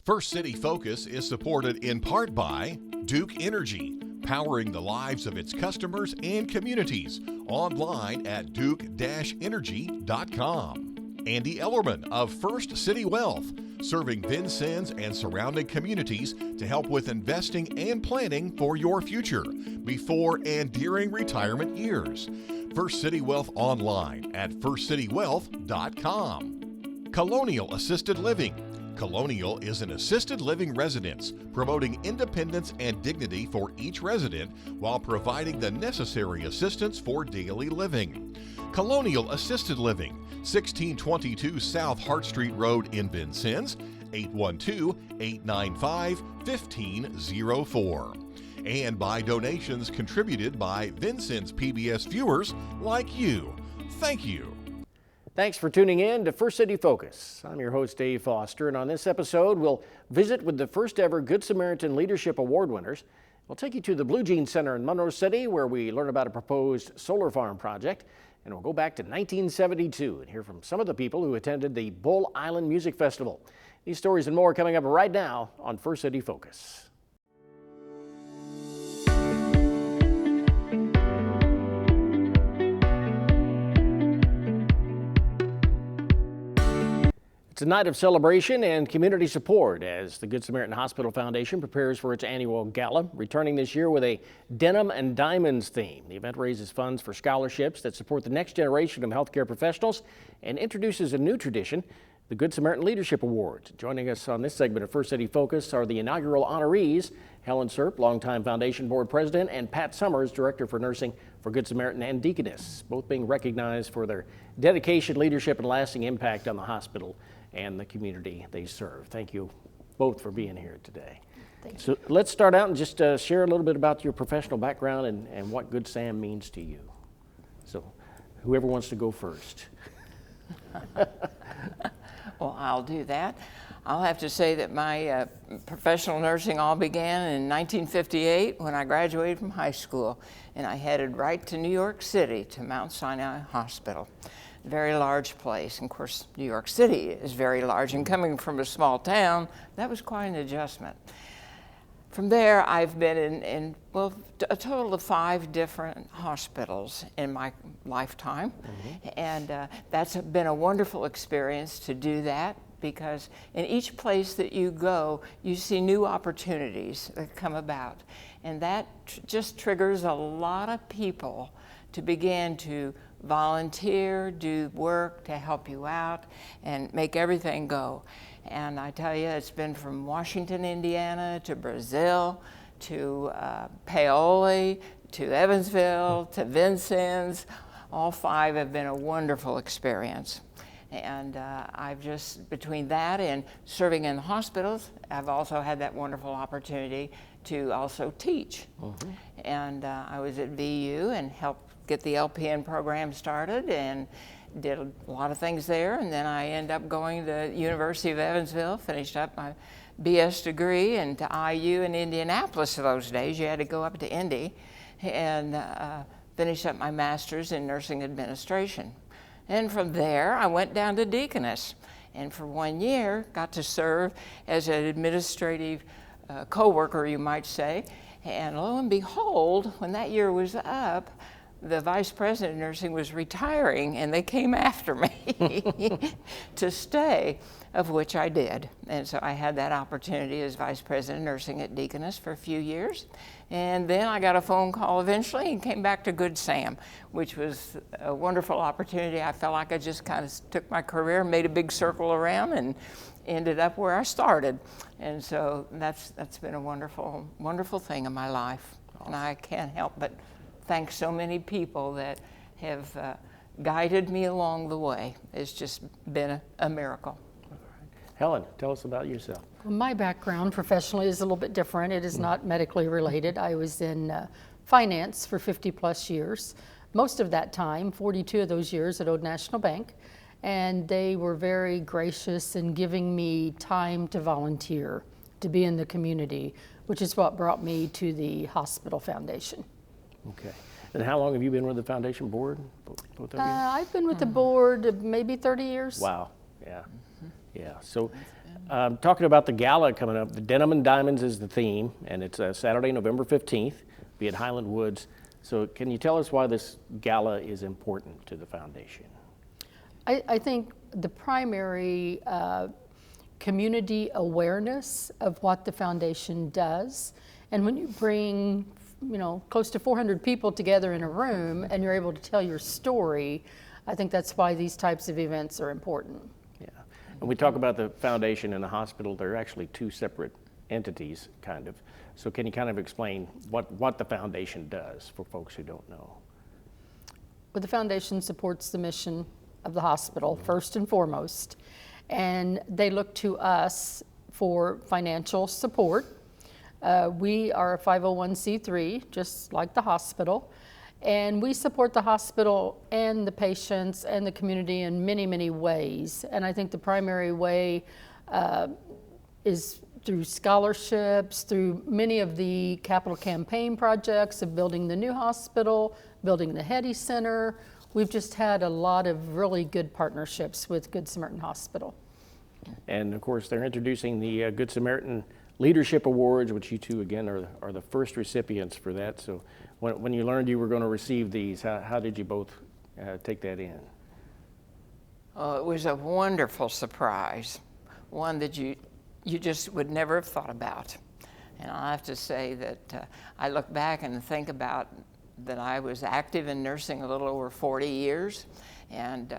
First City Focus is supported in part by Duke Energy, powering the lives of its customers and communities. Online at duke-energy.com. Andy Ellerman of First City Wealth, serving Vincennes and surrounding communities to help with investing and planning for your future before and during retirement years. First City Wealth online at firstcitywealth.com. Colonial Assisted Living. Colonial is an assisted living residence promoting independence and dignity for each resident while providing the necessary assistance for daily living. Colonial Assisted Living, 1622 South Hart Street Road in Vincennes, 812-895-1504. And by donations contributed by Vincennes PBS viewers like you. Thank you. Thanks for tuning in to First City Focus. I'm your host, Dave Foster, and on this episode, we'll visit with the first ever Good Samaritan Leadership Award winners. We'll take you to the Blue Jean Center in Monroe City, where we learn about a proposed solar farm project, and we'll go back to 1972 and hear from some of the people who attended the Bull Island Music Festival. These stories and more coming up right now on First City Focus. It's a night of celebration and community support as the Good Samaritan Hospital Foundation prepares for its annual gala, returning this year with a Denim and Diamonds theme. The event raises funds for scholarships that support the next generation of healthcare professionals and introduces a new tradition, the Good Samaritan Leadership Award. Joining us on this segment of First City Focus are the inaugural honorees, Helen Seirp, longtime Foundation Board President, and Pat Summers, Director for Nursing for Good Samaritan and Deaconess, both being recognized for their dedication, leadership, and lasting impact on the hospital and the community they serve. Thank you both for being here today. Thank you. So let's start out and just share a little bit about your professional background and what Good Sam means to you. So whoever wants to go first. Well, I'll do that. I'll have to say that my professional nursing all began in 1958 when I graduated from high school, and I headed right to New York City to Mount Sinai Hospital. Very large place. And of course, New York City is very large, and coming from a small town, that was quite an adjustment. From there, I've been in a total of 5 different hospitals in my lifetime. And that's been a wonderful experience to do that, because in each place that you go, you see new opportunities that come about. And that just triggers a lot of people to begin to volunteer, do work to help you out, and make everything go. And I tell you, it's been from Washington, Indiana, to Brazil, to Paoli, to Evansville, to Vincennes. All 5 have been a wonderful experience. And I've just, between that and serving in hospitals, I've also had that wonderful opportunity to also teach. And I was at VU and helped get the LPN program started and did a lot of things there. And then I ended up going to the University of Evansville, finished up my BS degree, and to IU in Indianapolis those days. You had to go up to Indy, and finished up my master's in nursing administration. And from there, I went down to Deaconess, and for 1 year, got to serve as an administrative co-worker, you might say. And lo and behold, when that year was up, the vice president of nursing was retiring, and they came after me to stay, of which I did. And so I had that opportunity as vice president of nursing at Deaconess for a few years. And then I got a phone call eventually and came back to Good Sam, which was a wonderful opportunity. I felt like I just kind of took my career, made a big circle around, and ended up where I started. And so that's been a wonderful, wonderful thing in my life. Awesome. And I can't help but thank so many people that have guided me along the way. It's just been a miracle. All right. Helen, tell us about yourself. Well, my background professionally is a little bit different. It is not medically related. I was in finance for 50 plus years. Most of that time, 42 of those years at Old National Bank. And they were very gracious in giving me time to volunteer, to be in the community, which is what brought me to the hospital foundation. Okay. And how long have you been with the foundation board? Both of you? I've been with the board maybe 30 years. Wow. Yeah. Yeah. So Talking about the gala coming up, the Denim and Diamonds is the theme, and it's Saturday, November 15th, be at Highland Woods. So can you tell us why this gala is important to the foundation? I think the primary community awareness of what the foundation does, and when you bring close to 400 people together in a room and you're able to tell your story, I think that's why these types of events are important. Yeah, and we talk about the foundation and the hospital, they're actually two separate entities, kind of. So can you kind of explain what the foundation does for folks who don't know? Well, the foundation supports the mission of the hospital, first and foremost, and they look to us for financial support. We are a 501c3, just like the hospital, and we support the hospital and the patients and the community in many, many ways. And I think the primary way is through scholarships, through many of the capital campaign projects of building the new hospital, building the Hetty Center. We've just had a lot of really good partnerships with Good Samaritan Hospital. And of course, they're introducing the Good Samaritan Leadership Awards, which you two, again, are the first recipients for that. So when you learned you were going to receive these, how did you both take that in? Oh, it was a wonderful surprise, one that you just would never have thought about. And I have to say that I look back and think about that I was active in nursing a little over 40 years. And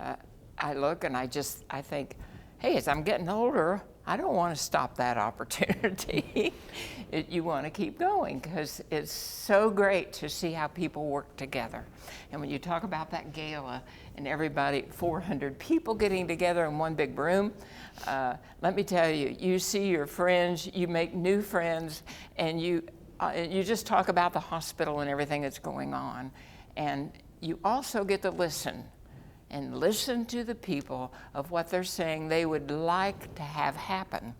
I look and I think, hey, as I'm getting older, I don't want to stop that opportunity. You want to keep going because it's so great to see how people work together. And when you talk about that gala and everybody, 400 people getting together in one big room, let me tell you, you see your friends, you make new friends, and you just talk about the hospital and everything that's going on. And you also get to listen to the people of what they're saying they would like to have happen.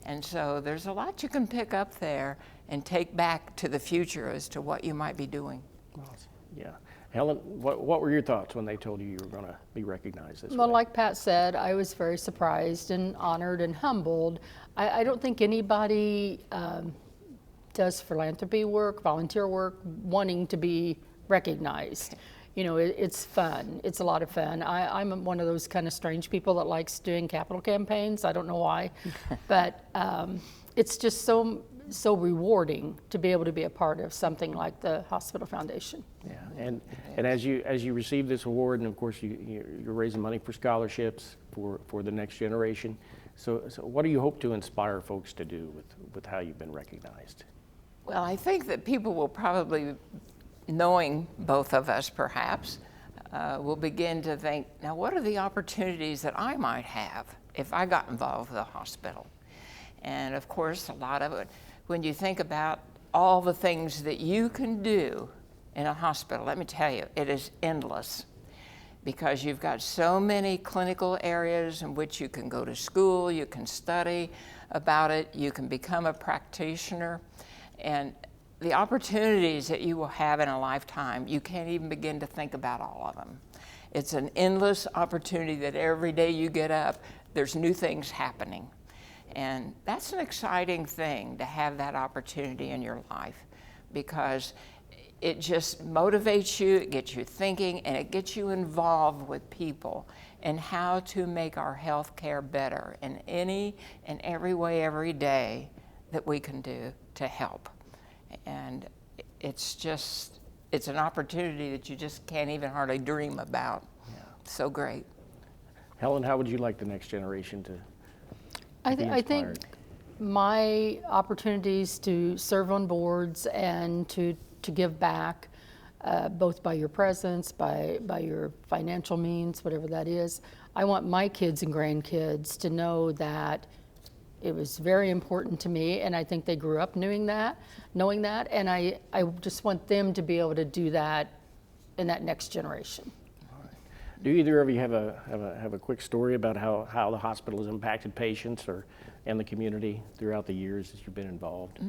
And so there's a lot you can pick up there and take back to the future as to what you might be doing. Yeah. Helen, what were your thoughts when they told you were going to be recognized this way? Well, like Pat said, I was very surprised and honored and humbled. I don't think anybody does philanthropy work, volunteer work, wanting to be recognized. It's fun. It's a lot of fun. I'm one of those kind of strange people that likes doing capital campaigns. I don't know why, but it's just so rewarding to be able to be a part of something like the Hospital Foundation. Yeah, and as you receive this award, and of course you're raising money for scholarships for the next generation. So what do you hope to inspire folks to do with how you've been recognized? Well, I think that people will probably, knowing both of us perhaps, will begin to think, now what are the opportunities that I might have if I got involved with the hospital? And of course, a lot of it, when you think about all the things that you can do in a hospital, let me tell you, it is endless. Because you've got so many clinical areas in which you can go to school, you can study about it, you can become a practitioner. And the opportunities that you will have in a lifetime, you can't even begin to think about all of them. It's an endless opportunity that every day you get up, there's new things happening. And that's an exciting thing to have that opportunity in your life, because it just motivates you, it gets you thinking, and it gets you involved with people and how to make our health care better in any and every way, every day that we can do to help. And it's an opportunity that you just can't even hardly dream about. Yeah. So great. Helen, how would you like the next generation to I think my opportunities to serve on boards and to give back, both by your presence, by your financial means, whatever that is. I want my kids and grandkids to know that it was very important to me, and I think they grew up knowing that, and I just want them to be able to do that in that next generation. All right. Do either of you have a quick story about how the hospital has impacted patients and the community throughout the years that you've been involved?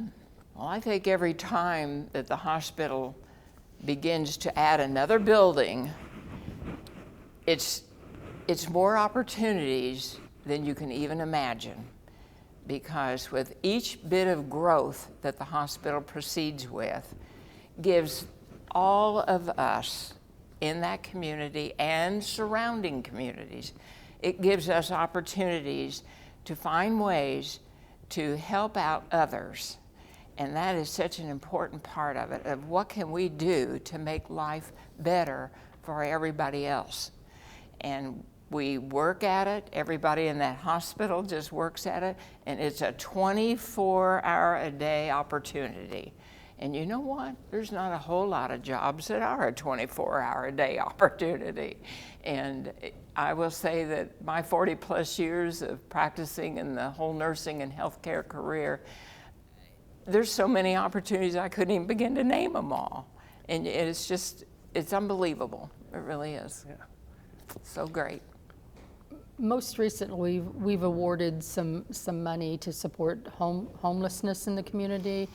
Well, I think every time that the hospital begins to add another building, it's more opportunities than you can even imagine. because with each bit of growth that the hospital proceeds with, gives all of us in that community and surrounding communities, it gives us opportunities to find ways to help out others. And that is such an important part of it, of what can we do to make life better for everybody else. And we work at it, everybody in that hospital just works at it, and it's a 24-hour-a-day opportunity. And you know what? There's not a whole lot of jobs that are a 24-hour-a-day opportunity. And I will say that my 40-plus years of practicing in the whole nursing and healthcare career, there's so many opportunities I couldn't even begin to name them all. And it's just, it's unbelievable. It really is. Yeah. So great. Most recently, we've awarded some money to support homelessness in the community.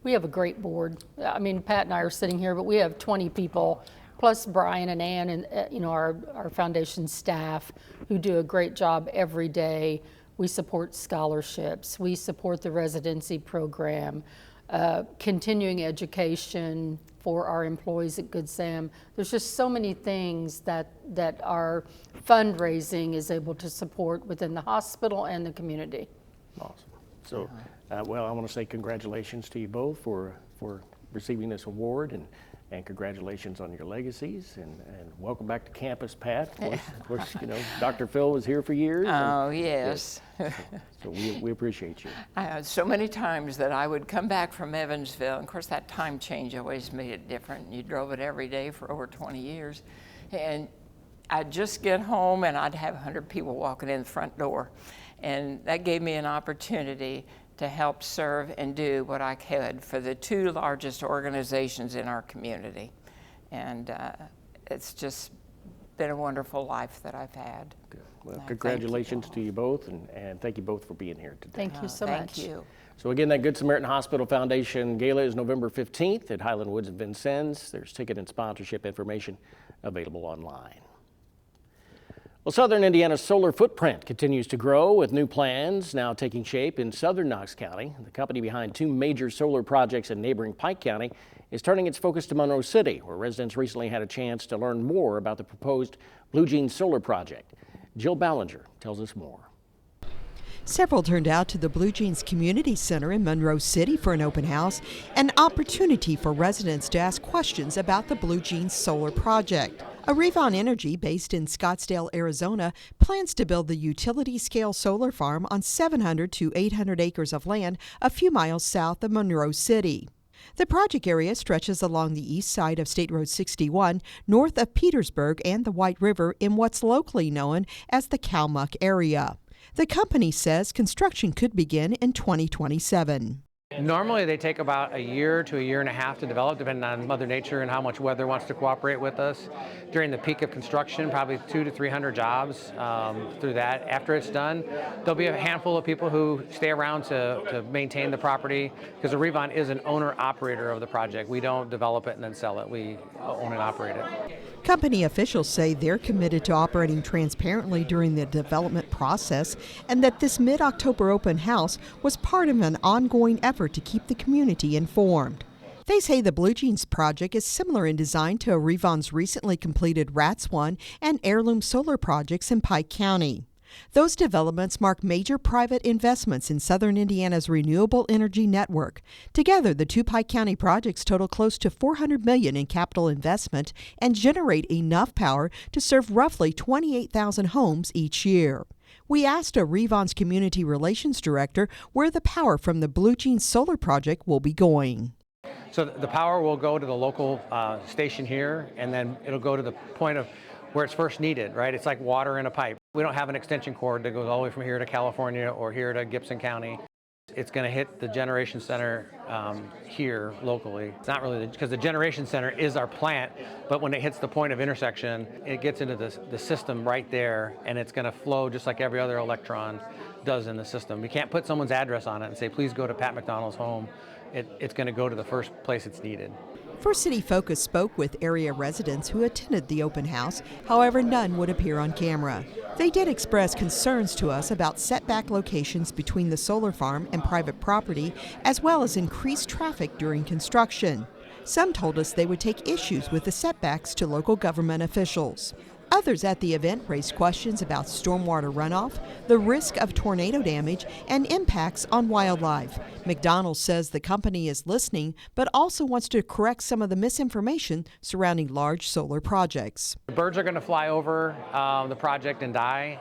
We have a great board. I mean, Pat and I are sitting here, but we have 20 people, plus Brian and Ann and our foundation staff who do a great job every day. We support scholarships. We support the residency program, continuing education for our employees at Good Sam. There's just so many things that our fundraising is able to support within the hospital and the community. Awesome. So, well, I want to say congratulations to you both for receiving this award, and congratulations on your legacies, and welcome back to campus, Pat. Of course, you know, Dr. Phil was here for years. Oh, yes. So we appreciate you. So many times that I would come back from Evansville, and of course that time change always made it different. You drove it every day for over 20 years. And I'd just get home and I'd have 100 people walking in the front door. And that gave me an opportunity to help serve and do what I could for the two largest organizations in our community. And it's just been a wonderful life that I've had. Good. Well, congratulations to you both, and thank you both for being here today. Thank you so much. Thank you. So again, that Good Samaritan Hospital Foundation Gala is November 15th at Highland Woods in Vincennes. There's ticket and sponsorship information available online. Well, Southern Indiana's solar footprint continues to grow, with new plans now taking shape in southern Knox County. The company behind two major solar projects in neighboring Pike County is turning its focus to Monroe City, where residents recently had a chance to learn more about the proposed Blue Jeans solar project. Jill Ballinger tells us more. Several turned out to the Blue Jeans Community Center in Monroe City for an open house, an opportunity for residents to ask questions about the Blue Jeans solar project. Arivon Energy, based in Scottsdale, Arizona, plans to build the utility-scale solar farm on 700 to 800 acres of land a few miles south of Monroe City. The project area stretches along the east side of State Road 61, north of Petersburg and the White River in what's locally known as the Kalmuck area. The company says construction could begin in 2027. Normally they take about a year to a year and a half to develop, depending on Mother Nature and how much weather wants to cooperate with us. During the peak of construction, probably 200 to 300 jobs through that. After it's done, there'll be a handful of people who stay around to maintain the property, because Arivon is an owner-operator of the project. We don't develop it and then sell it. We own and operate it. Company officials say they're committed to operating transparently during the development process, and that this mid-October open house was part of an ongoing effort to keep the community informed. They say the Blue Jeans project is similar in design to Arivon's recently completed Rats 1 and Heirloom solar projects in Pike County. Those developments mark major private investments in southern Indiana's renewable energy network. Together, the two Pike County projects total close to $400 million in capital investment and generate enough power to serve roughly 28,000 homes each year. We asked Arivon's Community Relations Director where the power from the Blue Jeans solar project will be going. So the power will go to the local station here, and then it'll go to the point of where it's first needed, right? It's like water in a pipe. We don't have an extension cord that goes all the way from here to California or here to Gibson County. It's going to hit the generation center here locally. It's not really, because the generation center is our plant, but when it hits the point of intersection, it gets into the system right there, and it's going to flow just like every other electron does in the system. We can't put someone's address on it and say, please go to Pat McDonald's home. It's going to go to the first place it's needed. First City Focus spoke with area residents who attended the open house. However, none would appear on camera. They did express concerns to us about setback locations between the solar farm and private property, as well as increased traffic during construction. Some told us they would take issues with the setbacks to local government officials. Others at the event raised questions about stormwater runoff, the risk of tornado damage, and impacts on wildlife. McDonald's says the company is listening, but also wants to correct some of the misinformation surrounding large solar projects. The birds are going to fly over the project and die.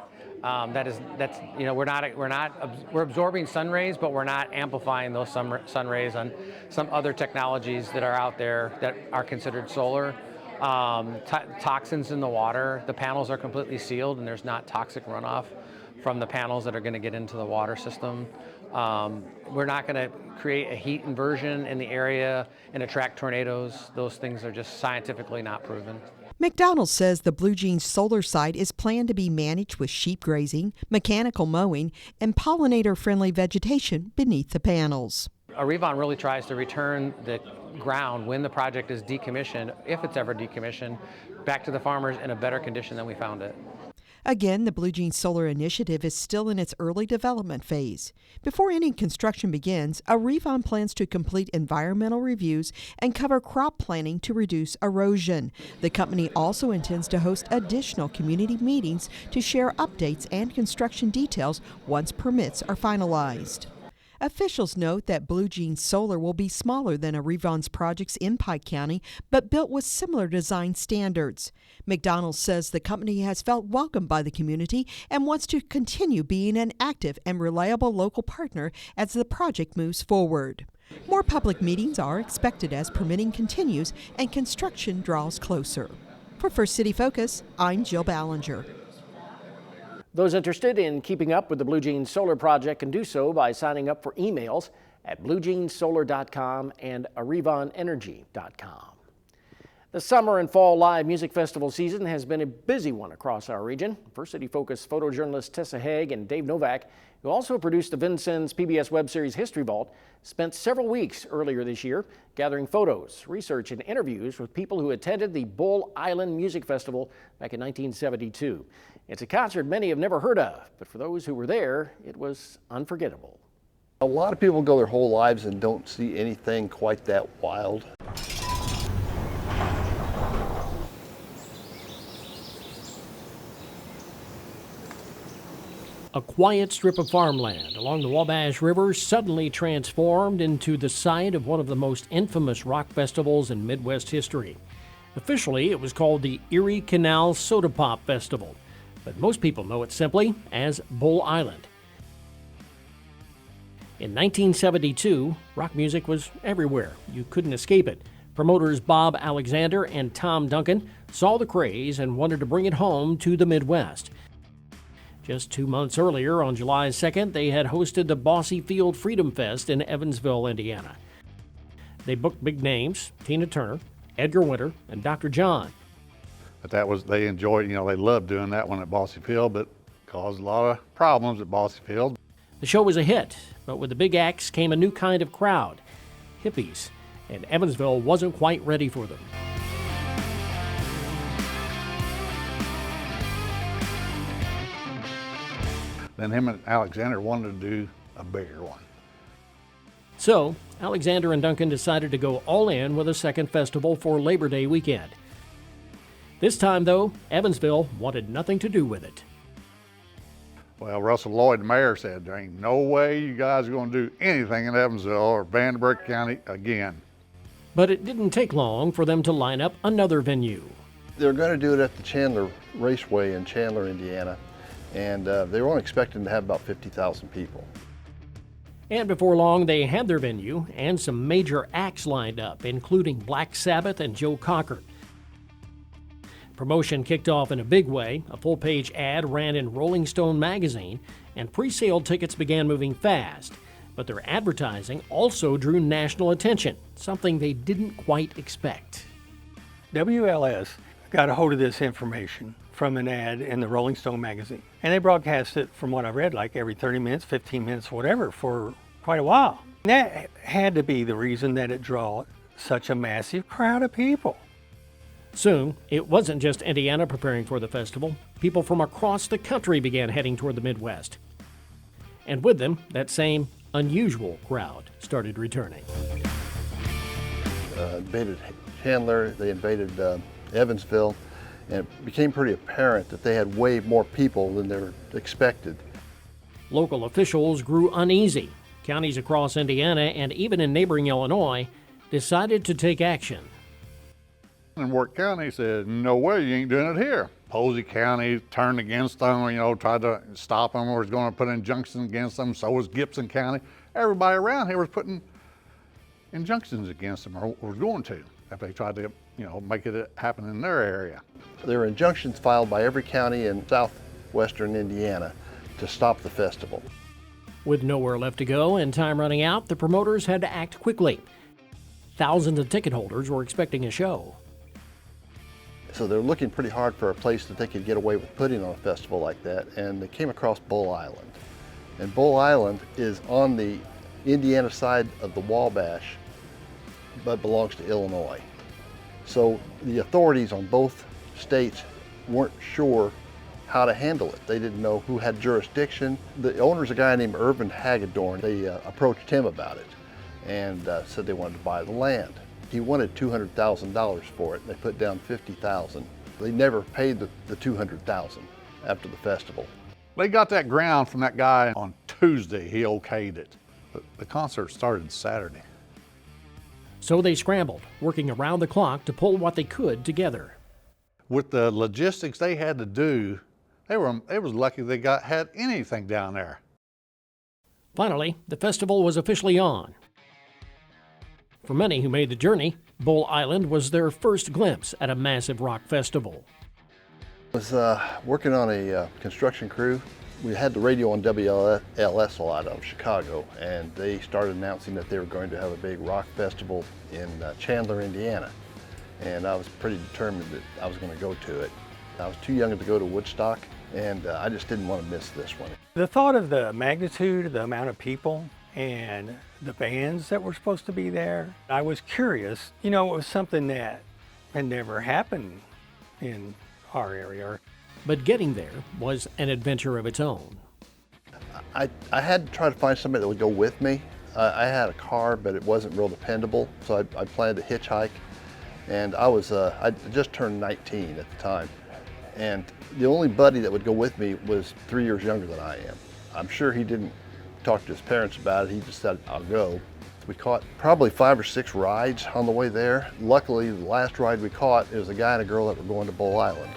We're absorbing sun rays, but we're not amplifying those sun rays on some other technologies that are out there that are considered solar. Toxins in the water. The panels are completely sealed and there's not toxic runoff from the panels that are going to get into the water system. We're not going to create a heat inversion in the area and attract tornadoes. Those things are just scientifically not proven. McDonald's says the Blue Jeans solar site is planned to be managed with sheep grazing, mechanical mowing, and pollinator-friendly vegetation beneath the panels. Revon really tries to return the ground when the project is decommissioned, if it's ever decommissioned, back to the farmers in a better condition than we found it. Again, the Blue Jeans Solar Initiative is still in its early development phase. Before any construction begins, Revon plans to complete environmental reviews and cover crop planting to reduce erosion. The company also intends to host additional community meetings to share updates and construction details once permits are finalized. Officials note that Blue Jeans Solar will be smaller than Revon's projects in Pike County, but built with similar design standards. McDonald's says the company has felt welcomed by the community and wants to continue being an active and reliable local partner as the project moves forward. More public meetings are expected as permitting continues and construction draws closer. For First City Focus, I'm Jill Ballinger. Those interested in keeping up with the Blue Jeans Solar Project can do so by signing up for emails at bluejeanssolar.com and revonenergy.com. The summer and fall live music festival season has been a busy one across our region. First City Focus photojournalists Tessa Haig and Dave Novak, who also produced the Vincennes PBS web series History Vault, spent several weeks earlier this year gathering photos, research, and interviews with people who attended the Bull Island Music Festival back in 1972. It's a concert many have never heard of, but for those who were there, it was unforgettable. A lot of people go their whole lives and don't see anything quite that wild. A quiet strip of farmland along the Wabash River suddenly transformed into the site of one of the most infamous rock festivals in Midwest history. Officially, it was called the Erie Canal Soda Pop Festival, but most people know it simply as Bull Island. In 1972, rock music was everywhere. You couldn't escape it. Promoters Bob Alexander and Tom Duncan saw the craze and wanted to bring it home to the Midwest. Just 2 months earlier, on July 2nd, they had hosted the Bossy Field Freedom Fest in Evansville, Indiana. They booked big names, Tina Turner, Edgar Winter, and Dr. John. But they enjoyed, they loved doing that one at Bossy Field, but caused a lot of problems at Bossy Field. The show was a hit, but with the big acts came a new kind of crowd, hippies, and Evansville wasn't quite ready for them. Then him and Alexander wanted to do a bigger one. So, Alexander and Duncan decided to go all in with a second festival for Labor Day weekend. This time, though, Evansville wanted nothing to do with it. Well, Russell Lloyd, the mayor, said there ain't no way you guys are going to do anything in Evansville or Vanderbilt County again. But it didn't take long for them to line up another venue. They're going to do it at the Chandler Raceway in Chandler, Indiana, and they were only expecting to have about 50,000 people. And before long, they had their venue and some major acts lined up, including Black Sabbath and Joe Cocker. Promotion kicked off in a big way. A full-page ad ran in Rolling Stone magazine, and pre-sale tickets began moving fast. But their advertising also drew national attention, something they didn't quite expect. WLS got a hold of this information from an ad in the Rolling Stone magazine, and they broadcast it, from what I've read, like every 30 minutes, 15 minutes, whatever, for quite a while. That had to be the reason that it drew such a massive crowd of people. Soon, it wasn't just Indiana preparing for the festival. People from across the country began heading toward the Midwest. And with them, that same unusual crowd started returning. Invaded Chandler, they invaded Evansville, and it became pretty apparent that they had way more people than they were expected. Local officials grew uneasy. Counties across Indiana and even in neighboring Illinois decided to take action. And Work County said, no way, you ain't doing it here. Posey County turned against them, tried to stop them or was going to put injunctions against them. So was Gibson County. Everybody around here was putting injunctions against them, or was going to, if they tried to, make it happen in their area. There were injunctions filed by every county in southwestern Indiana to stop the festival. With nowhere left to go and time running out, the promoters had to act quickly. Thousands of ticket holders were expecting a show. So they're looking pretty hard for a place that they could get away with putting on a festival like that, and they came across Bull Island. And Bull Island is on the Indiana side of the Wabash, but belongs to Illinois. So the authorities on both states weren't sure how to handle it. They didn't know who had jurisdiction. The owner's a guy named Irvin Hagedorn. They approached him about it and said they wanted to buy the land. He wanted $200,000 for it. They put down $50,000. They never paid the $200,000 after the festival. They got that ground from that guy on Tuesday. He okayed it. But the concert started Saturday. So they scrambled, working around the clock to pull what they could together. With the logistics they had to do, it was lucky they had anything down there. Finally, the festival was officially on. For many who made the journey, Bull Island was their first glimpse at a massive rock festival. I was working on a construction crew. We had the radio on WLS a lot out of Chicago, and they started announcing that they were going to have a big rock festival in Chandler, Indiana. And I was pretty determined that I was going to go to it. I was too young to go to Woodstock, and I just didn't want to miss this one. The thought of the magnitude, the amount of people, and the bands that were supposed to be there, I was curious. It was something that had never happened in our area. But getting there was an adventure of its own. I had to try to find somebody that would go with me. I had a car, but it wasn't real dependable, so I planned to hitchhike. And I just turned 19 at the time. And the only buddy that would go with me was 3 years younger than I am. I'm sure he didn't talk to his parents about it. He just said, I'll go. We caught probably 5 or 6 rides on the way there. Luckily, the last ride we caught, it was a guy and a girl that were going to Bull Island.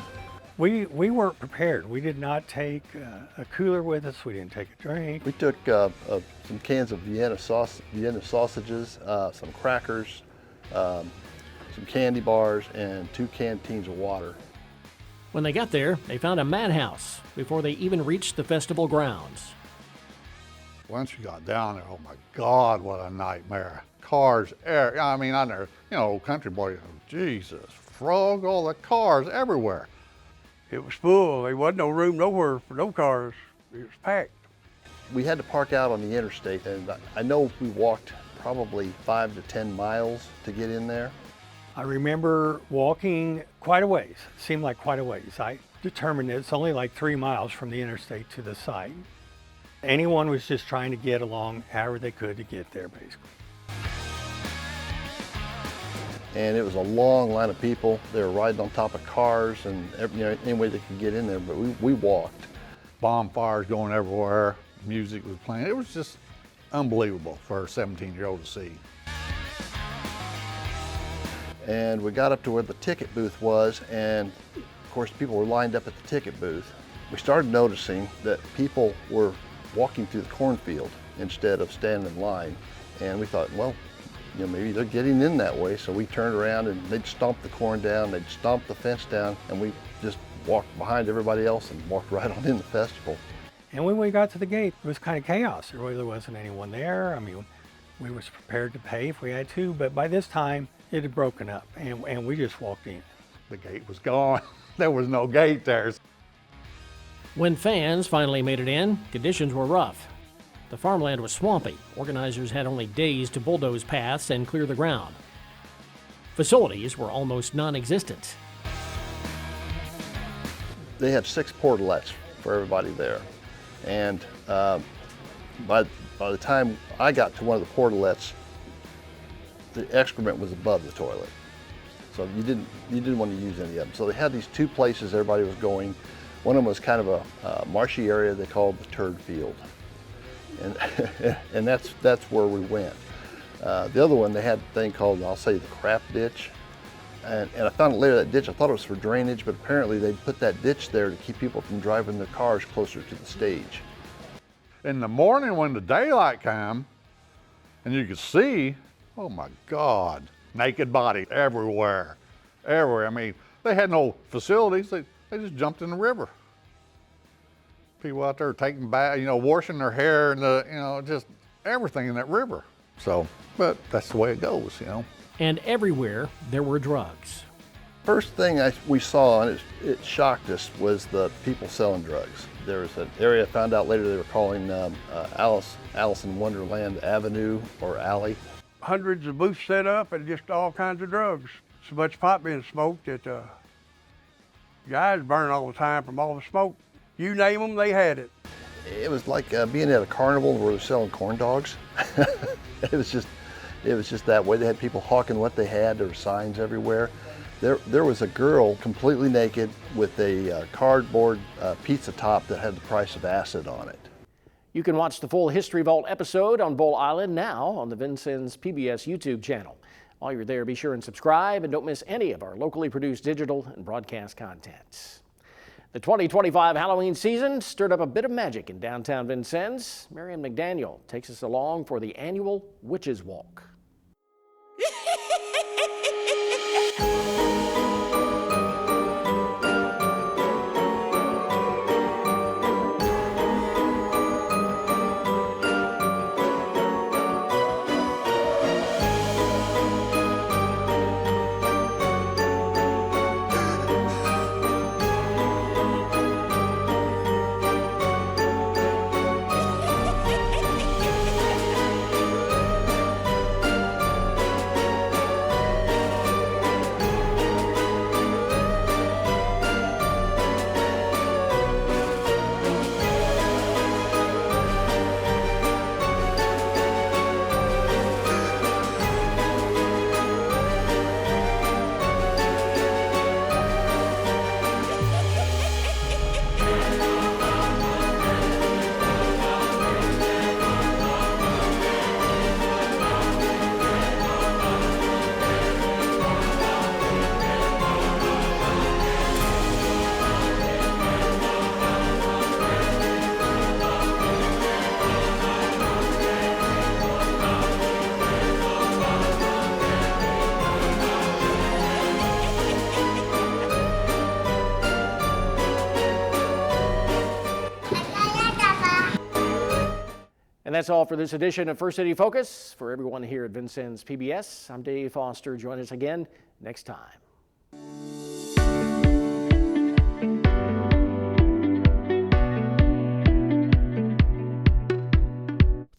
We weren't prepared. We did not take a cooler with us. We didn't take a drink. We took some cans of Vienna sausages, some crackers, some candy bars, and 2 canteens of water. When they got there, they found a madhouse before they even reached the festival grounds. Once you got down there, oh my God, what a nightmare. Cars, I never, old country boy, Jesus, frog, all the cars everywhere. It was full. There wasn't no room nowhere for no cars. It was packed. We had to park out on the interstate, and I know we walked probably 5 to 10 miles to get in there. I remember walking quite a ways. It seemed like quite a ways. I determined it's only like 3 miles from the interstate to the site. Anyone was just trying to get along however they could to get there, basically. And it was a long line of people. They were riding on top of cars and any way they could get in there, but we walked. Bonfires going everywhere, music was playing. It was just unbelievable for a 17-year-old to see. And we got up to where the ticket booth was, and of course people were lined up at the ticket booth. We started noticing that people were walking through the cornfield instead of standing in line. And we thought, well, maybe they're getting in that way. So we turned around and they'd stomp the corn down, they'd stomp the fence down, and we just walked behind everybody else and walked right on in the festival. And when we got to the gate, it was kind of chaos. There really wasn't anyone there. We was prepared to pay if we had to, but by this time it had broken up and we just walked in. The gate was gone. There was no gate there. When fans finally made it in, conditions were rough. The farmland was swampy. Organizers had only days to bulldoze paths and clear the ground. Facilities were almost non-existent. they had 6 portalettes for everybody there. And by the time I got to one of the portalettes, the excrement was above the toilet. So you didn't want to use any of them. So they had these 2 places everybody was going. One of them was kind of a marshy area they called the turd field. And that's where we went. The other one, they had a thing called, I'll say, the crap ditch. And I found out later that ditch, I thought it was for drainage, but apparently they put that ditch there to keep people from driving their cars closer to the stage. In the morning when the daylight came and you could see, oh my God, naked body everywhere, everywhere. I mean, they had no facilities. They just jumped in the river. People out there taking baths, washing their hair and just everything in that river. So, but that's the way it goes, And everywhere there were drugs. First thing we saw, and it shocked us, was the people selling drugs. There was an area I found out later they were calling Alice in Wonderland Avenue or Alley. Hundreds of booths set up and just all kinds of drugs. So much pot being smoked that guys burn all the time from all the smoke. You name them, they had it. It was like being at a carnival where they're selling corn dogs. It was just that way. They had people hawking what they had. There were signs everywhere. There was a girl completely naked with a cardboard pizza top that had the price of acid on it. You can watch the full History Vault episode on Bull Island now on the Vincennes PBS YouTube channel. While you're there, be sure and subscribe and don't miss any of our locally produced digital and broadcast content. The 2025 Halloween season stirred up a bit of magic in downtown Vincennes. Marian McDaniel takes us along for the annual Witches Walk. And that's all for this edition of First City Focus. For everyone here at Vincennes PBS, I'm Dave Foster. Join us again next time.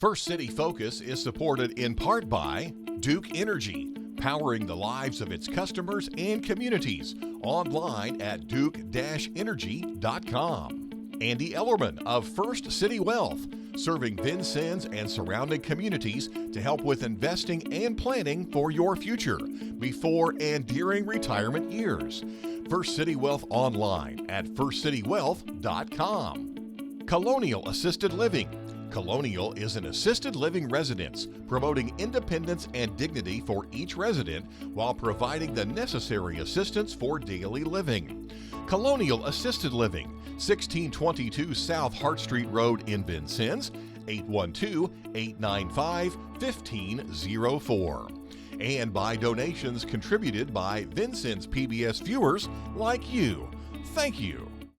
First City Focus is supported in part by Duke Energy, powering the lives of its customers and communities. Online at duke-energy.com. Andy Ellerman of First City Wealth, serving Vincennes and surrounding communities to help with investing and planning for your future before and during retirement years. First City Wealth online at firstcitywealth.com. Colonial Assisted Living. Colonial is an assisted living residence, promoting independence and dignity for each resident while providing the necessary assistance for daily living. Colonial Assisted Living, 1622 South Hart Street Road in Vincennes, 812-895-1504. And by donations contributed by Vincennes PBS viewers like you. Thank you.